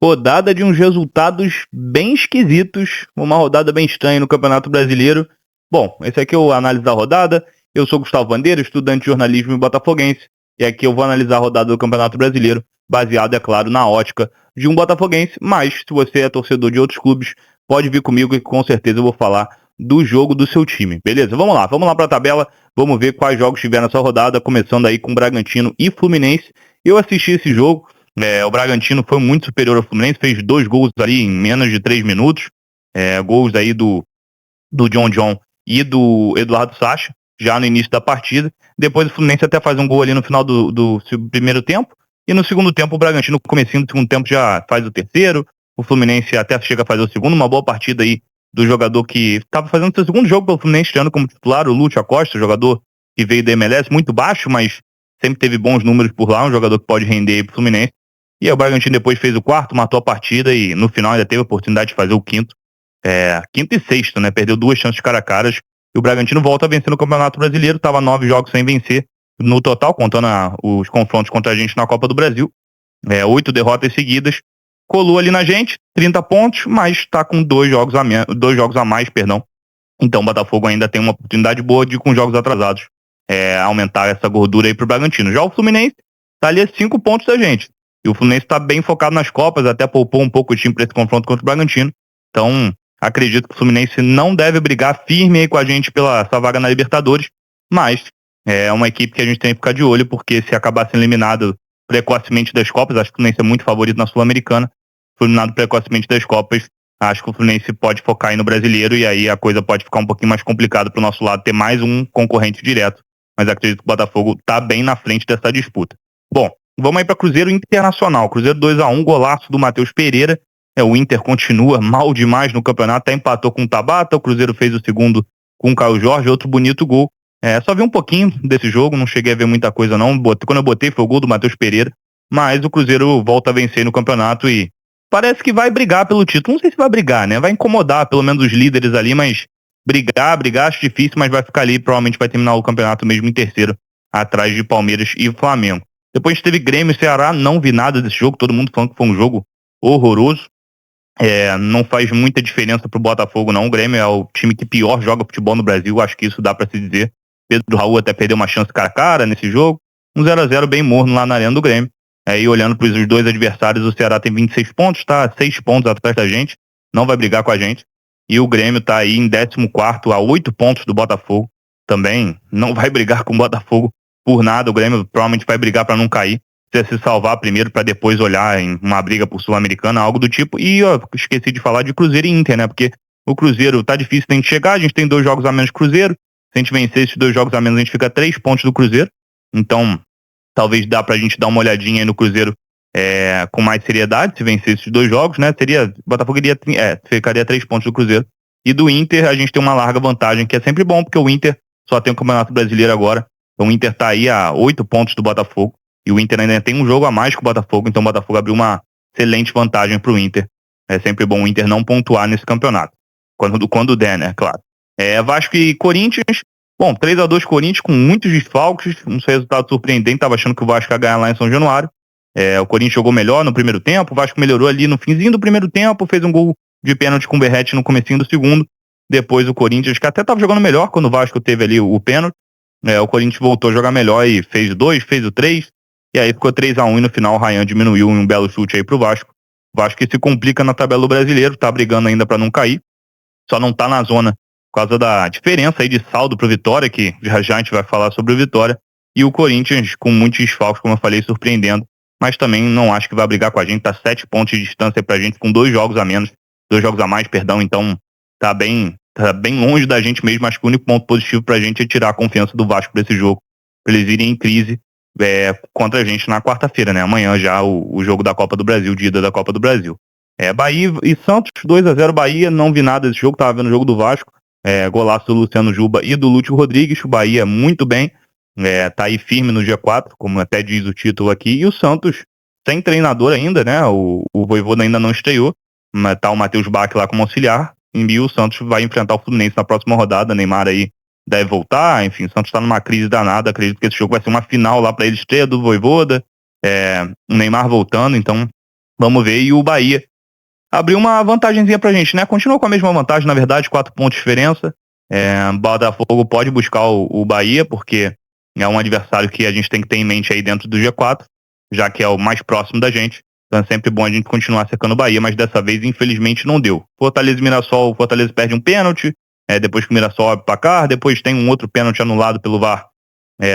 Rodada de uns resultados bem esquisitos, uma rodada bem estranha no Campeonato Brasileiro. Bom, esse aqui é o análise da rodada. Eu sou Gustavo Bandeira, estudante de jornalismo e botafoguense, e aqui eu vou analisar a rodada do Campeonato Brasileiro, baseado, é claro, na ótica de um botafoguense, mas se você é torcedor de outros clubes, pode vir comigo que com certeza eu vou falar do jogo do seu time, beleza? Vamos lá para a tabela, vamos ver quais jogos tiveram nessa rodada, começando aí com Bragantino e Fluminense. Eu assisti esse jogo. O Bragantino foi muito superior ao Fluminense, fez 2 gols ali em menos de 3 minutos, gols aí do John e do Eduardo Sacha, já no início da partida. Depois o Fluminense até faz um gol ali no final do primeiro tempo, e no segundo tempo o Bragantino, no comecinho do segundo tempo, já faz o terceiro, o Fluminense até chega a fazer o segundo, uma boa partida aí do jogador que estava fazendo seu segundo jogo pelo Fluminense, estreando como titular, o Lúcio Acosta, jogador que veio da MLS, muito baixo, mas sempre teve bons números por lá, um jogador que pode render aí pro Fluminense. E aí o Bragantino depois fez o quarto, matou a partida e no final ainda teve a oportunidade de fazer o quinto. Quinto e sexto, né? Perdeu 2 chances cara a caras. E o Bragantino volta a vencer no Campeonato Brasileiro. Tava 9 jogos sem vencer no total, contando os confrontos contra a gente na Copa do Brasil. 8 derrotas seguidas. Colou ali na gente, 30 pontos, mas tá com 2 jogos a mais, perdão. Então o Botafogo ainda tem uma oportunidade boa de, com jogos atrasados, aumentar essa gordura aí pro Bragantino. Já o Fluminense tá ali a 5 pontos da gente. E o Fluminense está bem focado nas Copas, até poupou um pouco o time para esse confronto contra o Bragantino. Então, acredito que o Fluminense não deve brigar firme aí com a gente pela essa vaga na Libertadores, mas é uma equipe que a gente tem que ficar de olho, porque se acabar sendo eliminado precocemente das Copas, acho que o Fluminense é muito favorito na Sul-Americana, eliminado precocemente das Copas, acho que o Fluminense pode focar aí no Brasileiro, e aí a coisa pode ficar um pouquinho mais complicada para o nosso lado, ter mais um concorrente direto, mas acredito que o Botafogo está bem na frente dessa disputa. Bom, vamos aí para Cruzeiro Internacional. Cruzeiro 2-1, golaço do Matheus Pereira. O Inter continua mal demais no campeonato, até empatou com o Tabata. O Cruzeiro fez o segundo com o Caio Jorge, outro bonito gol. Só vi um pouquinho desse jogo, não cheguei a ver muita coisa não. Quando eu botei foi o gol do Matheus Pereira. Mas o Cruzeiro volta a vencer no campeonato e parece que vai brigar pelo título. Não sei se vai brigar, né? Vai incomodar pelo menos os líderes ali, mas brigar acho difícil, mas vai ficar ali, provavelmente vai terminar o campeonato mesmo em terceiro, atrás de Palmeiras e Flamengo. Depois teve Grêmio e Ceará, não vi nada desse jogo, todo mundo falando que foi um jogo horroroso. Não faz muita diferença pro Botafogo não, o Grêmio é o time que pior joga futebol no Brasil, acho que isso dá pra se dizer. Pedro Raul até perdeu uma chance cara a cara nesse jogo, um 0-0 bem morno lá na arena do Grêmio. E olhando pros 2 adversários, o Ceará tem 26 pontos, tá 6 pontos atrás da gente, não vai brigar com a gente. E o Grêmio tá aí em 14º, a 8 pontos do Botafogo, também não vai brigar com o Botafogo por nada. O Grêmio provavelmente vai brigar para não cair, se salvar primeiro para depois olhar em uma briga por Sul-Americana, algo do tipo. E eu esqueci de falar de Cruzeiro e Inter, né? Porque o Cruzeiro tá difícil de a gente chegar, a gente tem 2 jogos a menos que o Cruzeiro. Se a gente vencer esses 2 jogos a menos, a gente fica a 3 pontos do Cruzeiro. Então, talvez dá pra gente dar uma olhadinha aí no Cruzeiro com mais seriedade, se vencer esses 2 jogos, né? O Botafogo ficaria 3 pontos do Cruzeiro. E do Inter, a gente tem uma larga vantagem, que é sempre bom, porque o Inter só tem o Campeonato Brasileiro agora. Então o Inter tá aí a 8 pontos do Botafogo. E o Inter ainda tem um jogo a mais que o Botafogo. Então o Botafogo abriu uma excelente vantagem pro Inter. É sempre bom o Inter não pontuar nesse campeonato. Quando der, né? Claro. Vasco e Corinthians. Bom, 3-2 Corinthians com muitos desfalques. Um resultado surpreendente. Tava achando que o Vasco ia ganhar lá em São Januário. O Corinthians jogou melhor no primeiro tempo. O Vasco melhorou ali no finzinho do primeiro tempo. Fez um gol de pênalti com o Berrete no comecinho do segundo. Depois o Corinthians, que até tava jogando melhor quando o Vasco teve ali o pênalti. O Corinthians voltou a jogar melhor e fez 2, fez o 3, e aí ficou 3-1 e no final o Ryan diminuiu em um belo chute aí pro Vasco. O Vasco que se complica na tabela do Brasileiro, tá brigando ainda para não cair, só não tá na zona por causa da diferença aí de saldo pro Vitória, que já a gente vai falar sobre o Vitória, e o Corinthians com muitos desfalques, como eu falei, surpreendendo, mas também não acho que vai brigar com a gente, tá 7 pontos de distância pra gente, com 2 jogos a menos, 2 jogos a mais, perdão, então tá bem longe da gente mesmo. Acho que o único ponto positivo pra gente é tirar a confiança do Vasco pra esse jogo, pra eles irem em crise contra a gente na quarta-feira, né? Amanhã já o jogo da Copa do Brasil, de ida da Copa do Brasil. Bahia e Santos, 2-0 Bahia, não vi nada desse jogo, tava vendo o jogo do Vasco, golaço do Luciano Juba e do Lúcio Rodrigues. O Bahia muito bem, tá aí firme no G4, como até diz o título aqui, e o Santos sem treinador ainda, né? O Vojvoda ainda não estreou, mas tá o Matheus Bach lá como auxiliar. E o Santos vai enfrentar o Fluminense na próxima rodada. Neymar aí deve voltar, enfim, o Santos tá numa crise danada. Acredito que esse jogo vai ser uma final lá pra ele, estreia do Vojvoda, o Neymar voltando, então Vamos ver. E o Bahia abriu uma vantagenzinha pra gente, né? Continuou com a mesma vantagem, na verdade, 4 pontos de diferença. Botafogo pode buscar o Bahia, porque é um adversário que a gente tem que ter em mente aí dentro do G4, já que é o mais próximo da gente. Então é sempre bom a gente continuar secando o Bahia, mas dessa vez, infelizmente, não deu. Fortaleza e Mirassol, o Fortaleza perde um pênalti, depois que o Mirassol abre o placar, depois tem um outro pênalti anulado pelo VAR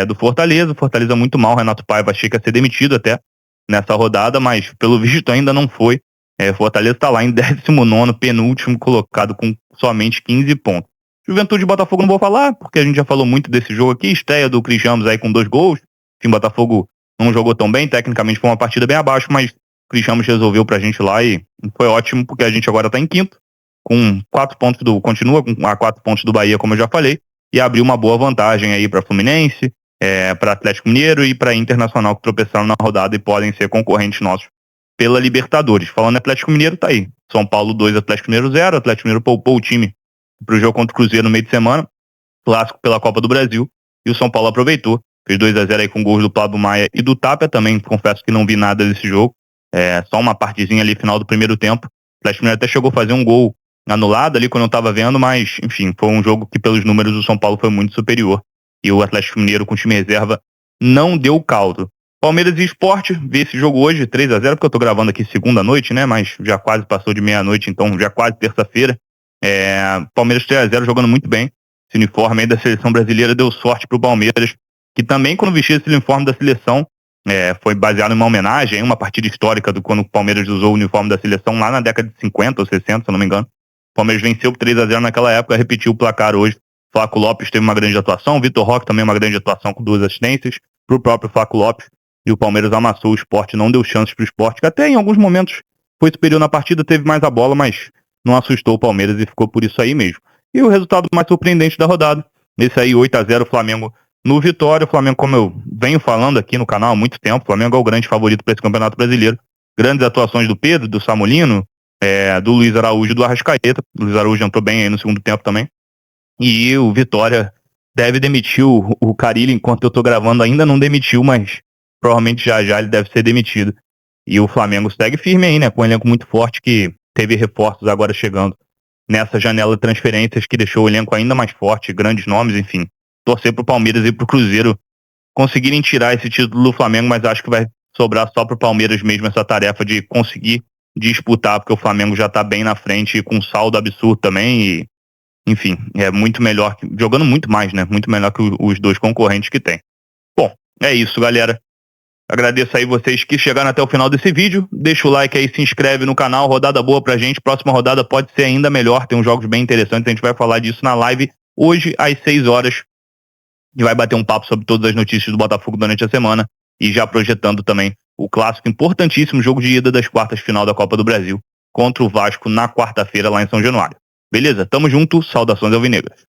do Fortaleza. O Fortaleza muito mal, Renato Paiva achei que ia ser demitido até nessa rodada, mas pelo visto ainda não foi. Fortaleza está lá em 19º, penúltimo colocado com somente 15 pontos. Juventude e Botafogo não vou falar, porque a gente já falou muito desse jogo aqui, estreia do Cris Ramos aí com 2 gols. Enfim, Botafogo não jogou tão bem, tecnicamente foi uma partida bem abaixo, mas o Cris Ramos resolveu pra gente lá e foi ótimo, porque a gente agora tá em quinto, com 4 pontos continua com 4 pontos do Bahia, como eu já falei, e abriu uma boa vantagem aí para Fluminense, para Atlético Mineiro e para Internacional, que tropeçaram na rodada e podem ser concorrentes nossos pela Libertadores. Falando em Atlético Mineiro, tá aí. São Paulo 2, Atlético Mineiro 0. Atlético Mineiro poupou o time pro jogo contra o Cruzeiro no meio de semana, clássico pela Copa do Brasil, e o São Paulo aproveitou, fez 2-0 aí com gols do Pablo Maia e do Tapia também. Confesso que não vi nada desse jogo, só uma partezinha ali final do primeiro tempo. O Atlético Mineiro até chegou a fazer um gol anulado ali quando eu tava vendo, mas enfim, foi um jogo que pelos números o São Paulo foi muito superior, e o Atlético Mineiro com time reserva não deu caldo. Palmeiras e Sport, vi esse jogo hoje, 3-0, porque eu tô gravando aqui segunda noite, né, mas já quase passou de meia-noite, então já quase terça-feira. Palmeiras 3-0, jogando muito bem. Esse uniforme aí da seleção brasileira deu sorte pro Palmeiras, que também quando vestia esse uniforme da seleção, foi baseado em uma homenagem, em uma partida histórica do quando o Palmeiras usou o uniforme da seleção lá na década de 50 ou 60, se eu não me engano. O Palmeiras venceu por 3-0 naquela época, repetiu o placar hoje. Flaco Lopes teve uma grande atuação, Vitor Roque também uma grande atuação com 2 assistências pro próprio Flaco Lopes, e o Palmeiras amassou o Sport, não deu chances pro Sport, que até em alguns momentos foi superior na partida, teve mais a bola, mas não assustou o Palmeiras e ficou por isso aí mesmo. E o resultado mais surpreendente da rodada, esse aí 8-0 Flamengo no Vitória. O Flamengo, como eu venho falando aqui no canal há muito tempo, o Flamengo é o grande favorito para esse Campeonato Brasileiro. Grandes atuações do Pedro, do Samulino, do Luiz Araújo e do Arrascaeta. O Luiz Araújo entrou bem aí no segundo tempo também. E o Vitória deve demitir o Carille, enquanto eu tô gravando ainda não demitiu, mas provavelmente já ele deve ser demitido. E o Flamengo segue firme aí, né, com um elenco muito forte, que teve reforços agora chegando nessa janela de transferências, que deixou o elenco ainda mais forte, grandes nomes, enfim. Torcer pro Palmeiras e pro Cruzeiro conseguirem tirar esse título do Flamengo, mas acho que vai sobrar só pro Palmeiras mesmo essa tarefa de conseguir disputar, porque o Flamengo já tá bem na frente, com um saldo absurdo também, e enfim, é muito melhor, jogando muito mais, né? Muito melhor que os 2 concorrentes que tem. Bom, é isso, galera. Agradeço aí vocês que chegaram até o final desse vídeo. Deixa o like aí, se inscreve no canal. Rodada boa pra gente. Próxima rodada pode ser ainda melhor. Tem uns jogos bem interessantes. A gente vai falar disso na live hoje às 6 horas. E vai bater um papo sobre todas as notícias do Botafogo durante a semana. E já projetando também o clássico importantíssimo, jogo de ida das quartas de final da Copa do Brasil contra o Vasco na quarta-feira lá em São Januário. Beleza? Tamo junto. Saudações alvinegras.